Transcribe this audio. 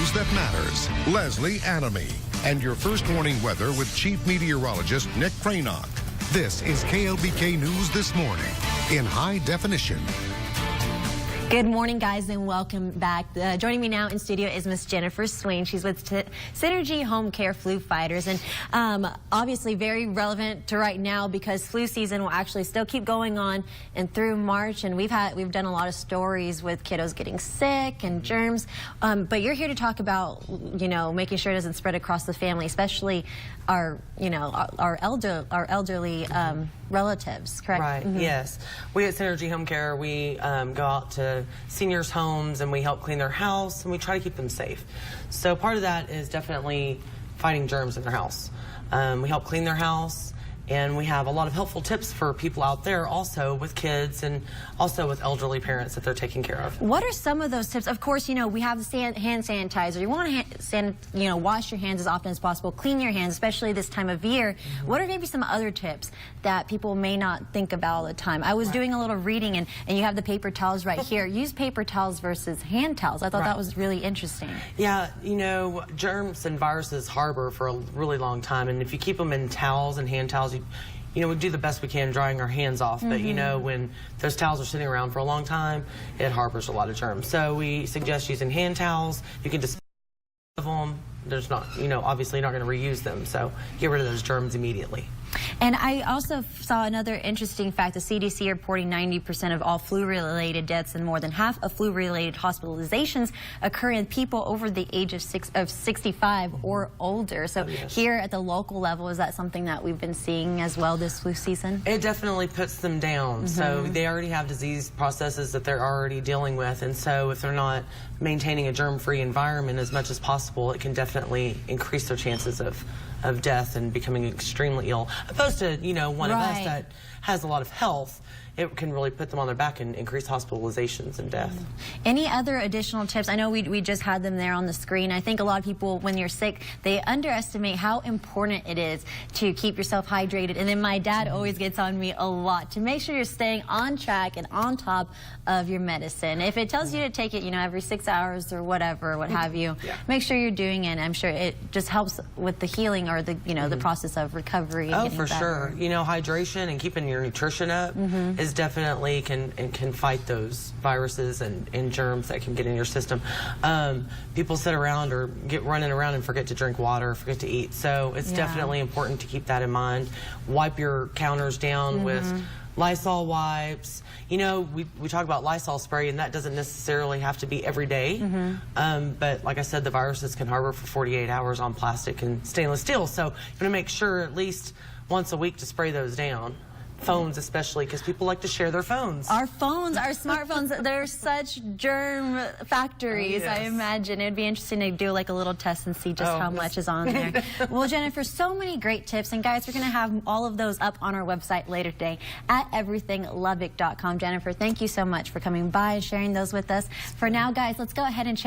news that matters. Leslie Adami. And your first warning weather with Chief Meteorologist Nick Cranock. This is KLBK News This Morning in high definition. Good morning, guys, and welcome back. Joining me now in studio is Miss Jennifer Swain. She's with SYNERGY Homecare Flu Fighters, and obviously very relevant to right now because flu season will actually still keep going on and through March. And we've done a lot of stories with kiddos getting sick and germs. But you're here to talk about, making sure it doesn't spread across the family, especially our elderly relatives. Correct? Right. Mm-hmm. Yes. We at SYNERGY Homecare, we go out to seniors' homes and we help clean their house and we try to keep them safe. So part of that is definitely fighting germs in their house. We help clean their house, and we have a lot of helpful tips for people out there also with kids and also with elderly parents that they're taking care of. What are some of those tips? Of course, we have the hand sanitizer. You want to wash your hands as often as possible, clean your hands, especially this time of year. Mm-hmm. What are maybe some other tips that people may not think about all the time? I was doing a little reading, and you have the paper towels right here. Use paper towels versus hand towels. I thought that was really interesting. Yeah, germs and viruses harbor for a really long time, and if you keep them in towels and hand towels, we do the best we can drying our hands off, but when those towels are sitting around for a long time, it harbors a lot of germs. So we suggest using hand towels. You can dispose of them. There's not, obviously you're not going to reuse them, so get rid of those germs immediately. And I also saw another interesting fact. The CDC reporting 90% of all flu-related deaths and more than half of flu-related hospitalizations occur in people over the age of 65 or older. So here at the local level, is that something that we've been seeing as well this flu season? It definitely puts them down. So they already have disease processes that they're already dealing with, and so if they're not maintaining a germ-free environment as much as possible, it can definitely increase their chances of death and becoming extremely ill. Opposed to, one of us that has a lot of health, it can really put them on their back and increase hospitalizations and death. Any other additional tips? I know we just had them there on the screen. I think a lot of people, when you're sick, they underestimate how important it is to keep yourself hydrated. And then my dad always gets on me a lot to make sure you're staying on track and on top of your medicine. If it tells you to take it, every 6 hours or whatever, what have you, make sure you're doing it. I'm sure it just helps with the healing or the, the process of recovery. Oh, for sure. Hydration and keeping your nutrition up is definitely can fight those viruses and germs that can get in your system. People sit around or get running around and forget to drink water, forget to eat. So it's definitely important to keep that in mind. Wipe your counters down with Lysol wipes. We talk about Lysol spray, and that doesn't necessarily have to be every day. But like I said, the viruses can harbor for 48 hours on plastic and stainless steel. So you want to make sure at least once a week to spray those down. Phones especially, because people like to share their phones. Our phones, our smartphones, they're such germ factories. I imagine it'd be interesting to do like a little test and see just how much is on there. Well, Jennifer, so many great tips, and guys, we're going to have all of those up on our website later today at everythinglubbock.com. Jennifer, thank you so much for coming by and sharing those with us. For now, guys, let's go ahead and check